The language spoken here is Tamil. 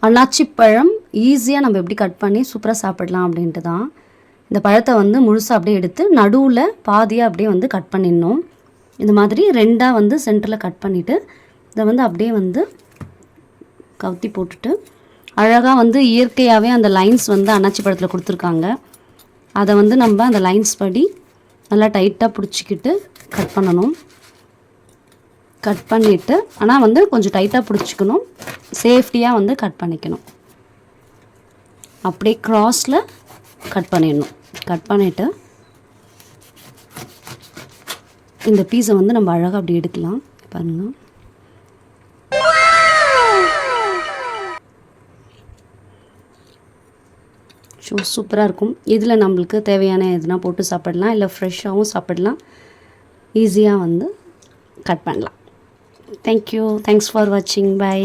அன்னாச்சி பழம் ஈஸியாக நம்ம எப்படி கட் பண்ணி சூப்பராக சாப்பிடலாம் அப்படின்ட்டு தான். இந்த பழத்தை வந்து முழுசாக அப்படியே எடுத்து நடுவில் பாதியாக அப்படியே வந்து கட் பண்ணிடணும். இந்த மாதிரி 2ஆக வந்து சென்டரில் கட் பண்ணிவிட்டு இதை வந்து அப்படியே வந்து கவுத்தி போட்டுட்டு அழகாக வந்து இயற்கையாகவே அந்த லைன்ஸ் வந்து அன்னாச்சி பழத்தில் கொடுத்துருக்காங்க. அதை வந்து நம்ம அந்த லைன்ஸ் படி நல்லா டைட்டாக பிடிச்சிக்கிட்டு கட் பண்ணணும். கட் பண்ணிவிட்டு ஆனால் வந்து கொஞ்சம் டைட்டாக பிடிச்சிக்கணும், சேஃப்டியாக வந்து கட் பண்ணிக்கணும். அப்படியே க்ராஸில் கட் பண்ணிடணும். கட் பண்ணிவிட்டு இந்த பீஸை வந்து நம்ம அழகாக அப்படி எடுக்கலாம். பாருங்கள், சூப்பராக இருக்கும். இதில் நம்மளுக்கு தேவையான எதுனா போட்டு சாப்பிடலாம், இல்லை ஃப்ரெஷ்ஷாகவும் சாப்பிடலாம். ஈஸியாக வந்து கட் பண்ணலாம். தேங்க்யூ. தேங்க்ஸ் ஃபார் வாட்சிங். பை.